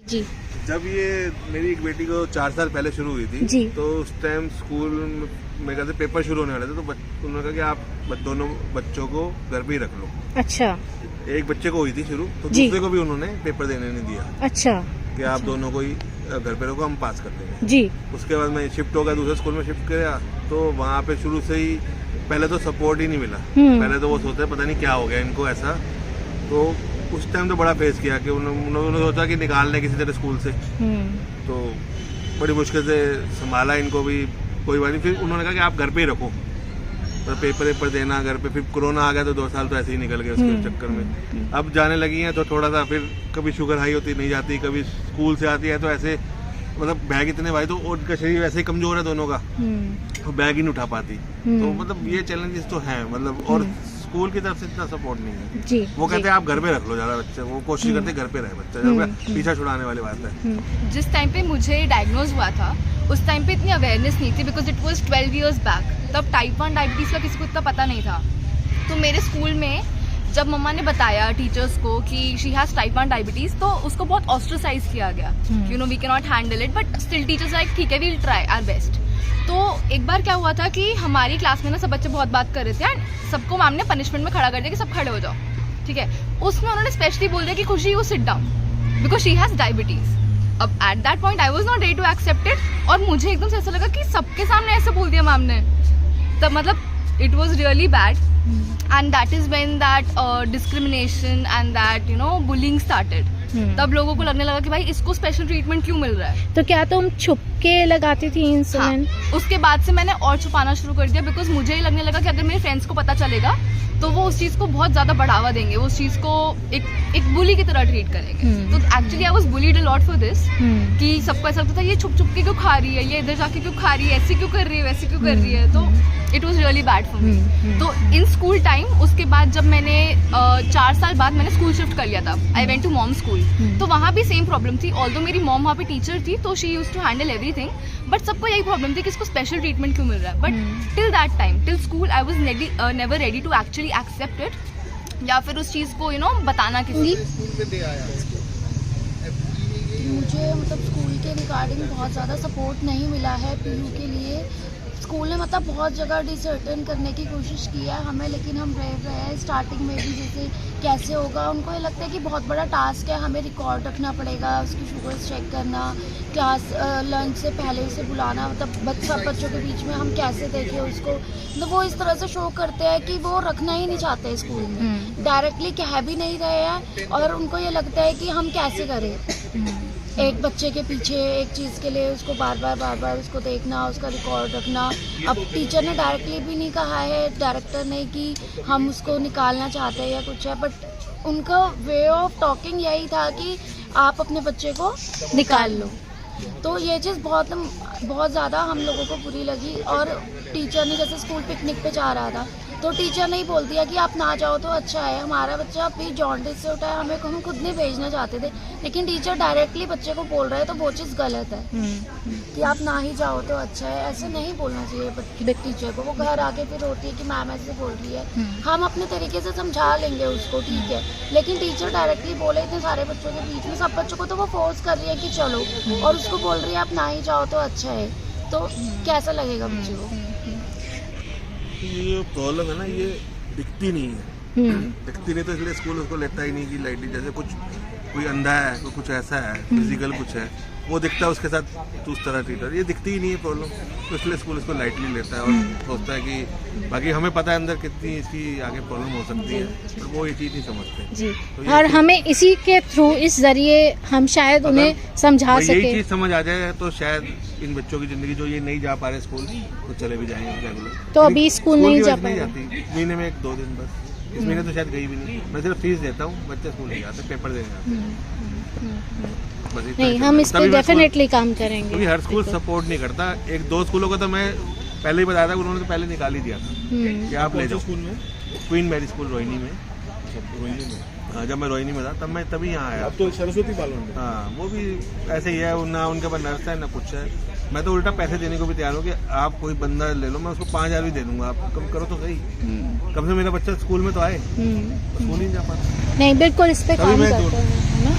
जी। जब ये मेरी एक बेटी को 4 साल पहले शुरू हुई थी जी। तो उस टाइम स्कूल में कहते पेपर शुरू होने वाले थे, तो उन्होंने कहा कि आप दोनों बच्चों को घर पे ही रख लो। अच्छा। एक बच्चे को हुई थी शुरू, तो जी। दूसरे को भी उन्होंने पेपर देने नहीं दिया अच्छा। कि आप दोनों को ही घर पे रखो, हम पास कर देंगे। जी। उसके बाद मैं शिफ्ट हो गया, दूसरे स्कूल में शिफ्ट किया, तो वहाँ पे शुरू से ही पहले तो सपोर्ट ही नहीं मिला। पहले तो वो सोचते पता नहीं क्या हो गया इनको ऐसा, तो उस टाइम तो बड़ा फेस किया कि उन्होंने सोचा कि निकालने किसी तरह स्कूल से, तो बड़ी मुश्किल से संभाला इनको भी, कोई बात नहीं। फिर उन्होंने कहा कि आप घर पे ही रखो, तो पेपर देना घर पे। फिर कोरोना आ गया तो 2 साल तो ऐसे ही निकल गए उसके चक्कर में। अब जाने लगी हैं तो थोड़ा सा फिर कभी शुगर हाई होती नहीं जाती, कभी स्कूल से आती है तो ऐसे मतलब बैग इतने भाई, तो उनका शरीर वैसे ही कमजोर है दोनों का, तो बैग ही नहीं उठा पाती। तो मतलब ये चैलेंजेस तो हैं मतलब, और स्कूल की तरफ से इतना सपोर्ट नहीं है। जी। वो कहते हैं आप घर पे रख लो ज्यादा बच्चे, वो कोशिश करते हैं घर पे रहे बच्चा, जब पीछा छुड़ाने वाली बात है। जिस टाइम पे मुझे डायग्नोज हुआ था उस टाइम पे इतनी अवेयरनेस नहीं थी, because it was 12 years back. तब टाइप 1 डायबिटीज़ का किसी को इतना पता नहीं था। तो मेरे स्कूल में जब मम्मा ने बताया टीचर्स को कि शी हैज़ टाइप 1 डायबिटीज़, तो उसको बहुत ऑस्ट्रेसाइज किया गया, you know we can not handle it, but still teachers like ठीक है, we will try our best. तो एक बार क्या हुआ था कि हमारी क्लास में ना सब बच्चे बहुत बात कर रहे थे एंड सबको मैम ने पनिशमेंट में खड़ा कर दिया कि सब खड़े हो जाओ, ठीक है। उसमें उन्होंने स्पेशली बोल दिया कि Khushi you sit down because she has diabetes. अब at that point I was not ready to accept it, और मुझे एकदम से ऐसा लगा कि सबके सामने ऐसे बोल दिया मैम ने, तब मतलब it was really bad. And that is when that discrimination and that you know bullying started. तब लोगों को लगने लगा कि भाई इसको स्पेशल ट्रीटमेंट क्यों मिल रहा है। तो क्या तुम छुप के लगाती थी इंसुलिन? हाँ, उसके बाद से मैंने और छुपाना शुरू कर दिया, बिकॉज मुझे ही लगने लगा कि अगर मेरे फ्रेंड्स को पता चलेगा तो वो उस चीज़ को बहुत ज़्यादा बढ़ावा देंगे, वो उस चीज़ को एक बुली की तरह ट्रीट करेंगे। तो actually I was bullied a lot for this, कि सबको ऐसा लगता था ये छुप छुप के क्यों खा रही है, ये इधर जाके क्यों खा रही है, ऐसे क्यों कर रही है, वैसे क्यों कर रही है। तो it was really bad for me. तो इन स्कूल टाइम उसके बाद जब मैंने 4 साल बाद मैंने स्कूल शिफ्ट कर लिया था, I went to mom school, तो वहाँ भी सेम प्रॉब्लम थी। ऑल्दो मेरी मॉम वहाँ पे टीचर थी तो she used to handle everything, but सबको यही प्रॉब्लम थी कि इसको स्पेशल ट्रीटमेंट क्यों मिल रहा है। But till that time, till school, I was never ready to actually accept it, या फिर उस चीज़ को यू नो बताना किसी। मुझे मतलब स्कूल के रिगार्डिंग बहुत ज़्यादा सपोर्ट नहीं मिला है पीयू के लिए। स्कूल ने मतलब बहुत जगह डिसर्टन करने की कोशिश की है हमें, लेकिन हम रह रहे हैं स्टार्टिंग में भी जैसे कैसे होगा। उनको ये लगता है कि बहुत बड़ा टास्क है, हमें रिकॉर्ड रखना पड़ेगा, उसकी शुगर्स चेक करना, क्लास लंच से पहले उसे बुलाना, मतलब सब बच्चों के बीच में हम कैसे देखें उसको। तो वो इस तरह से शो करते हैं कि वो रखना ही नहीं चाहते स्कूल में, डायरेक्टली कह भी नहीं रहे हैं, और उनको ये लगता है कि हम कैसे करें एक बच्चे के पीछे एक चीज़ के लिए उसको बार बार उसको देखना, उसका रिकॉर्ड रखना। अब टीचर ने डायरेक्टली भी नहीं कहा है, डायरेक्टर ने, कि हम उसको निकालना चाहते हैं या कुछ है, बट उनका वे ऑफ टॉकिंग यही था कि आप अपने बच्चे को निकाल लो। तो ये चीज़ बहुत ज़्यादा हम लोगों को बुरी लगी। और टीचर ने जैसे स्कूल पिकनिक पे जा रहा था तो टीचर ने ही बोल दिया कि आप ना जाओ तो अच्छा है, हमारा बच्चा अभी जॉन्डिस से उठा है, हम खुद नहीं भेजना चाहते थे, लेकिन टीचर डायरेक्टली बच्चे को बोल रहे हैं, तो वो चीज़ गलत है कि आप ना ही जाओ तो अच्छा है। ऐसे नहीं बोलना चाहिए टीचर को। वो घर आके फिर होती है कि मैम ऐसे बोल रही है, हम अपने तरीके से समझा लेंगे उसको, ठीक है, लेकिन टीचर डायरेक्टली बोले इतने सारे बच्चों के बीच में, सब बच्चों को तो वो फोर्स कर रही है कि चलो, और उसको बोल रही है आप ना ही जाओ तो अच्छा है, तो कैसा लगेगा बच्चे को। ये प्रॉब्लम है ना, ये दिखती नहीं है, दिखती नहीं तो इसलिए स्कूल उसको लेता ही नहीं कि लाइटली, जैसे कोई अंधा है, कोई कुछ ऐसा है, फिजिकल कुछ है, वो दिखता है उसके साथ तो उस तरह ट्रीट, ये दिखती ही नहीं है प्रॉब्लम, तो इसलिए स्कूल इसको लाइटली लेता है और सोचता है कि बाकी हमें पता है अंदर कितनी इसकी आगे प्रॉब्लम हो सकती है, पर वो ये चीज़ नहीं समझते जी। तो और हमें इसी के थ्रू, इस जरिए हम शायद उन्हें समझा यही सके। चीज़ समझ आ जाए तो शायद इन बच्चों की ज़िंदगी जो ये नहीं जा पा रहे स्कूल, तो चले भी जाएंगे रेगुलर। तो अभी स्कूल नहीं जा पा रहे? जाती महीने में 1-2 दिन बस, इस महीने तो शायद गई भी नहीं, मैं सिर्फ फीस देता हूँ, बच्चे स्कूल नहीं जाते, पेपर देने जाते। नहीं, हम इस पे डेफिनेटली काम करेंगे, क्योंकि हर स्कूल सपोर्ट नहीं करता। 1-2 स्कूलों का तो मैं पहले ही बताया था, उन्होंने तो पहले निकाल ही दिया था कि आप ले जाओ। स्कूल में क्वीन मैरी स्कूल रोहिणी में, हाँ, जब मैं रोहिणी में था तभी यहाँ आया। अब तो सरस्वती बालन, हाँ, वो भी ऐसे ही है, ना उनके पास नर्स है ना कुछ है। मैं तो उल्टा पैसे देने को भी तैयार हूँ कि आप कोई बंदा ले लो, मैं उसको 5,000 भी दे दूंगा, आप कम करो तो सही, कम से मेरा बच्चा स्कूल में तो आए, स्कूल ही नहीं जा पाता। नहीं बिल्कुल इस पे काम करते हैं, है ना।